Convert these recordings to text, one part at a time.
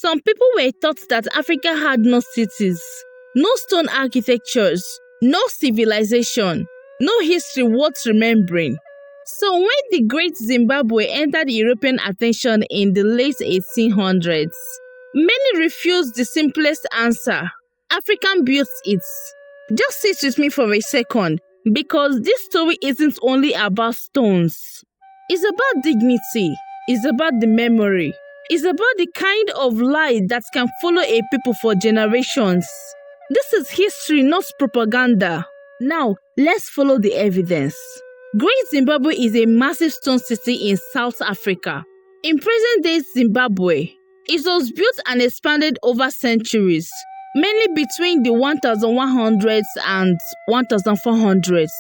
Some people were taught that Africa had no cities, no stone architectures, no civilization, no history worth remembering. So when the Great Zimbabwe entered European attention in the late 1800s, many refused the simplest answer: African built it. Just sit with me for a second, because this story isn't only about stones. It's about dignity. It's about the memory. It's about the kind of light that can follow a people for generations. This is history, not propaganda. Now, let's follow the evidence. Great Zimbabwe is a massive stone city in South Africa. In present-day Zimbabwe, it was built and expanded over centuries, mainly between the 1100s and 1400s.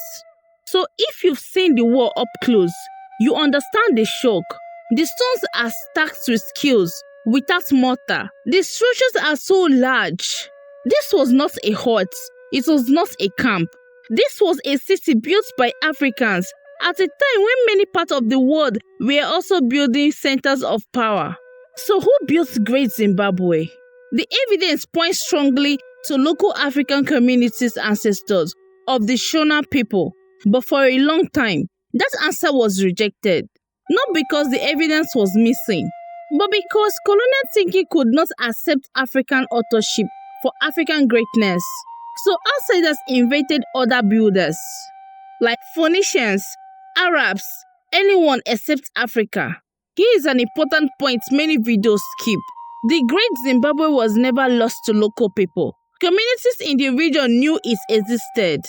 So if you've seen the wall up close, you understand the shock. The stones are stacked with skills, without mortar. The structures are so large. This was not a hut. It was not a camp. This was a city built by Africans at a time when many parts of the world were also building centers of power. So who built Great Zimbabwe? The evidence points strongly to local African communities' ancestors of the Shona people. But for a long time, that answer was rejected. Not because the evidence was missing, but because colonial thinking could not accept African authorship for African greatness. So outsiders invited other builders, like Phoenicians, Arabs, anyone except Africa. Here is an important point many videos skip. The Great Zimbabwe was never lost to local people. Communities in the region knew it existed.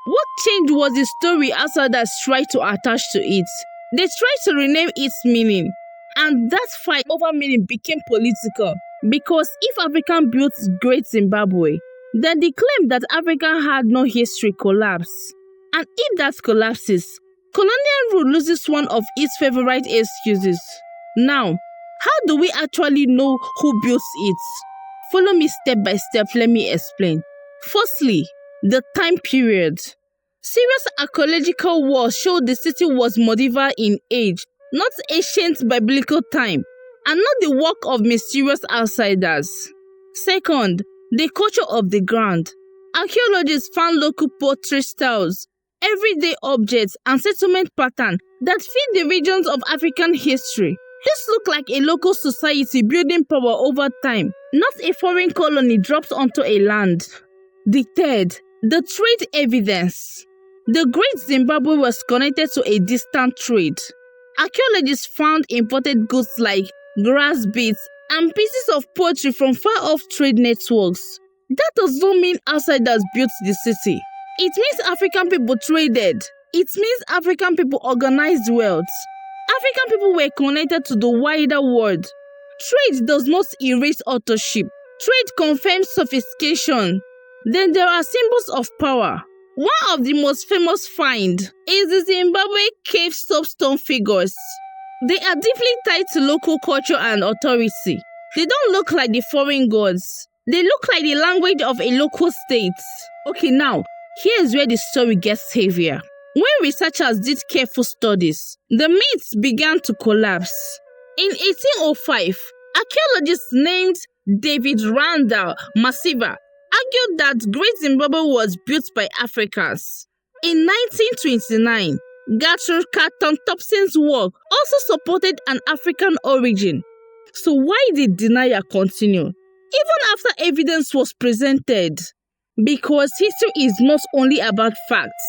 What changed was the story outsiders tried to attach to it. They tried to rename its meaning, and that fight over meaning became political. Because if African built Great Zimbabwe, then the claim that Africa had no history collapsed. And if that collapses, colonial rule loses one of its favorite excuses. Now, how do we actually know who built it? Follow me step by step, let me explain. Firstly, the time period. Serious archaeological work showed the city was medieval in age, not ancient biblical time, and not the work of mysterious outsiders. Second, the culture of the ground. Archaeologists found local pottery styles, everyday objects, and settlement patterns that fit the regions of African history. This looked like a local society building power over time, not a foreign colony dropped onto a land. The third, the trade evidence. The Great Zimbabwe was connected to a distant trade. Archaeologists found imported goods like grass beads and pieces of pottery from far-off trade networks. That does not mean outsiders built the city. It means African people traded. It means African people organized wealth. African people were connected to the wider world. Trade does not erase authorship. Trade confirms sophistication. Then there are symbols of power. One of the most famous finds is the Zimbabwe cave soapstone figures. They are deeply tied to local culture and authority. They don't look like the foreign gods. They look like the language of a local state. Okay, now, here's where the story gets heavier. When researchers did careful studies, the myths began to collapse. In 1805, archaeologists named David Randall Masiva argued that Great Zimbabwe was built by Africans. In 1929, Gertrude Carton Thompson's work also supported an African origin. So why did denial continue, even after evidence was presented? Because history is not only about facts,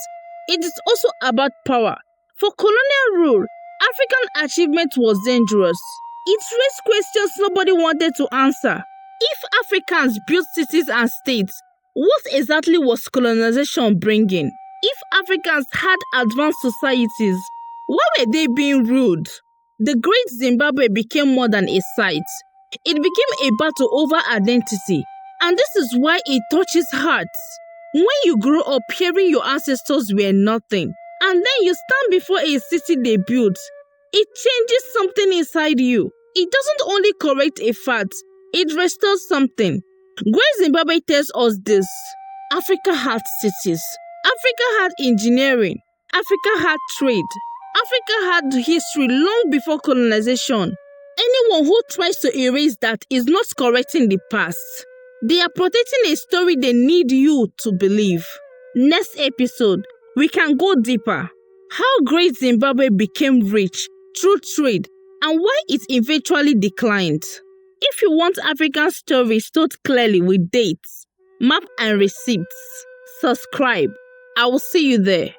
it is also about power. For colonial rule, African achievement was dangerous. It raised questions nobody wanted to answer. If Africans built cities and states, what exactly was colonization bringing? If Africans had advanced societies, why were they being ruled? The Great Zimbabwe became more than a site. It became a battle over identity. And this is why it touches hearts. When you grow up hearing your ancestors were nothing, and then you stand before a city they built, it changes something inside you. It doesn't only correct a fact, it restores something. Great Zimbabwe tells us this. Africa had cities. Africa had engineering. Africa had trade. Africa had history long before colonization. Anyone who tries to erase that is not correcting the past. They are protecting a story they need you to believe. Next episode, we can go deeper. How Great Zimbabwe became rich through trade and why it eventually declined. If you want African stories told clearly with dates, map and receipts, subscribe. I will see you there.